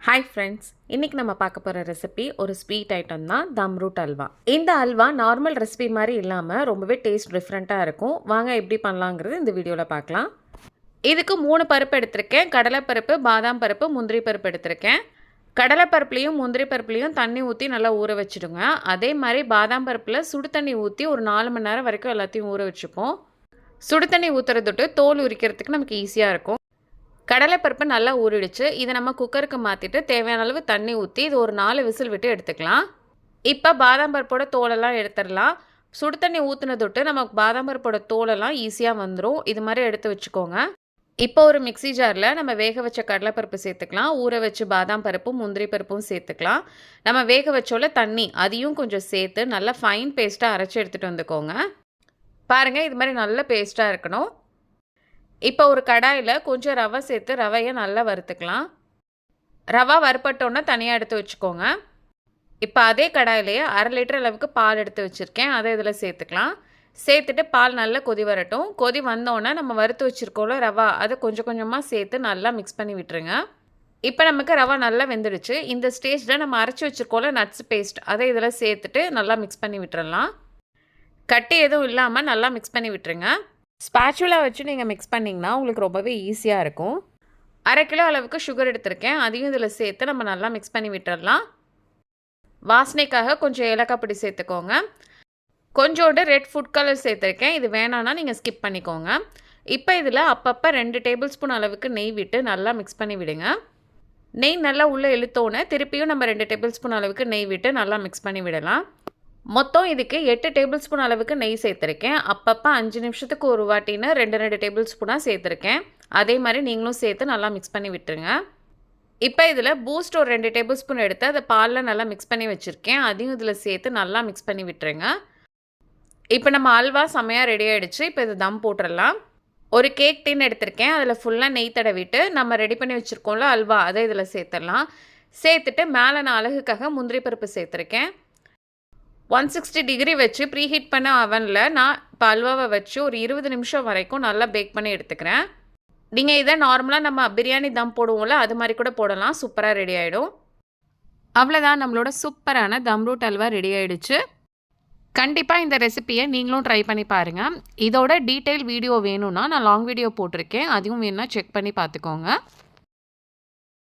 Hi friends, இன்றைக்கி நம்ம பார்க்க போகிற ரெசிபி ஒரு ஸ்வீட் ஐட்டம் தான் தம் ரூட் அல்வா. இந்த அல்வா நார்மல் ரெசிபி மாதிரி இல்லாமல் ரொம்பவே டேஸ்ட் டிஃப்ரெண்ட்டாக இருக்கும். வாங்க எப்படி பண்ணலாங்கிறது இந்த வீடியோவில் பார்க்கலாம். இதுக்கு 3 பருப்பு எடுத்திருக்கேன். கடலைப்பருப்பு, பாதாம் பருப்பு, முந்திரி பருப்பு எடுத்திருக்கேன். கடலைப்பருப்புலையும் முந்திரி பருப்புலையும் தண்ணி ஊற்றி நல்லா ஊற வச்சுடுங்க. அதே மாதிரி பாதாம் பருப்பில் சுடு தண்ணி ஊற்றி ஒரு 4 மணி நேரம் வரைக்கும் எல்லாத்தையும் ஊற வச்சுப்போம். சுடு தண்ணி ஊற்றுறதுட்டு தோல் உரிக்கிறதுக்கு நமக்கு ஈஸியாக இருக்கும். கடலைப்பருப்பு நல்லா ஊறிடுச்சு. இதை நம்ம குக்கருக்கு மாற்றிட்டு தேவையான அளவு தண்ணி ஊற்றி இது ஒரு 4 விசில் விட்டு எடுத்துக்கலாம். இப்போ பாதாம் பருப்போட தோலெல்லாம் எடுத்துடலாம். சுடு தண்ணி ஊற்றுனதொட்டு நமக்கு பாதாம் பருப்போட தோலெல்லாம் ஈஸியாக வந்துடும். இது மாதிரி எடுத்து வச்சுக்கோங்க. இப்போ ஒரு மிக்ஸி ஜாரில் நம்ம வேக வச்ச கடலைப்பருப்பு சேர்த்துக்கலாம். ஊற வச்சு பாதாம் பருப்பும் முந்திரி பருப்பும் சேர்த்துக்கலாம். நம்ம வேக வச்சோல தண்ணி அதையும் கொஞ்சம் சேர்த்து நல்லா ஃபைன் பேஸ்ட்டாக அரைச்சி எடுத்துகிட்டு வந்துக்கோங்க. பாருங்கள், இது மாதிரி நல்ல பேஸ்ட்டாக இருக்கணும். இப்போ ஒரு கடாயில் கொஞ்சம் ரவை சேர்த்து ரவையை நல்லா வறுத்துக்கலாம். ரவை வறுப்பட்டோன்னா தனியாக எடுத்து வச்சுக்கோங்க. இப்போ அதே கடாயிலேயே 1/2 லிட்டர் அளவுக்கு பால் எடுத்து வச்சுருக்கேன். அதை இதில் சேர்த்துக்கலாம். சேர்த்துட்டு பால் நல்லா கொதி வரட்டும். கொதி வந்தோன்னே நம்ம வறுத்து வச்சுருக்கோம்ல ரவா, அதை கொஞ்சம் கொஞ்சமாக சேர்த்து நல்லா மிக்ஸ் பண்ணி விட்டுருங்க. இப்போ நமக்கு ரவா நல்லா வெந்துடுச்சு. இந்த ஸ்டேஜில் நம்ம அரைச்சி வச்சுருக்கோம்ல நட்ஸ் பேஸ்ட், அதை இதில் சேர்த்துட்டு நல்லா மிக்ஸ் பண்ணி விட்டுறலாம். கட்டி எதுவும் இல்லாமல் நல்லா மிக்ஸ் பண்ணி விட்டுருங்க. ஸ்பேச்சுலா வச்சு நீங்கள் மிக்ஸ் பண்ணிங்கன்னா உங்களுக்கு ரொம்பவே ஈஸியாக இருக்கும். 1/2 கிலோ அளவுக்கு சுகர் எடுத்திருக்கேன். அதையும் இதில் சேர்த்து நம்ம நல்லா மிக்ஸ் பண்ணி விட்டுடலாம். வாசனைக்காக கொஞ்சம் ஏலக்காய் பொடி சேர்த்துக்கோங்க. கொஞ்சோண்டு ரெட் ஃபுட் கலர் சேர்த்துருக்கேன். இது வேணான்னா நீங்கள் ஸ்கிப் பண்ணிக்கோங்க. இப்போ இதில் அப்பப்போ 2 டேபிள் ஸ்பூன் அளவுக்கு நெய் விட்டு நல்லா மிக்ஸ் பண்ணி விடுங்க. நெய் நல்லா உள்ளே இழுத்தோன்னே திருப்பியும் நம்ம 2 டேபிள் ஸ்பூன் அளவுக்கு நெய் விட்டு நல்லா மிக்ஸ் பண்ணி விடலாம். மொத்தம் இதுக்கு 8 டேபிள் ஸ்பூன் அளவுக்கு நெய் சேர்த்துருக்கேன். அப்பப்போ 5 நிமிஷத்துக்கு ஒரு வாட்டின்னு 2 டேபிள் ஸ்பூனாக சேர்த்துருக்கேன். அதே மாதிரி நீங்களும் சேர்த்து நல்லா மிக்ஸ் பண்ணி விட்டுருங்க. இப்போ இதில் பூஸ்ட் ஒரு 2 டேபிள் ஸ்பூன் எடுத்து அதை பாலில் நல்லா மிக்ஸ் பண்ணி வச்சுருக்கேன். அதையும் இதில் சேர்த்து நல்லா மிக்ஸ் பண்ணி விட்டுருங்க. இப்போ நம்ம அல்வா செமையாக ரெடி ஆகிடுச்சு. இப்போ இது தம் போட்டுடலாம். ஒரு கேக் டின் எடுத்திருக்கேன். அதில் ஃபுல்லாக நெய் தடவிட்டு நம்ம ரெடி பண்ணி வச்சுருக்கோம்ல அல்வா, அதை இதில் சேர்த்துடலாம். சேர்த்துட்டு மேலே நான் அழகுக்காக முந்திரி பருப்பு சேர்த்துருக்கேன். 160 டிகிரி வச்சு ப்ரீஹீட் பண்ண அவனில் நான் இப்போ அல்வாவை வச்சு ஒரு 20 நிமிஷம் வரைக்கும் நல்லா பேக் பண்ணி எடுத்துக்கிறேன். நீங்கள் இதை நார்மலாக நம்ம பிரியாணி தம் போடுவோம்ல, அது மாதிரி கூட போடலாம். சூப்பராக ரெடி ஆகிடும். அவ்வளோதான், நம்மளோட சூப்பரான தம் ரூட் அல்வா ரெடி ஆகிடுச்சு. கண்டிப்பாக இந்த ரெசிப்பியை நீங்களும் ட்ரை பண்ணி பாருங்கள். இதோட டீட்டெயில் வீடியோ வேணும்னா நான் லாங் வீடியோ போட்டிருக்கேன். அதுவும் வேணும்னா செக் பண்ணி பார்த்துக்கோங்க.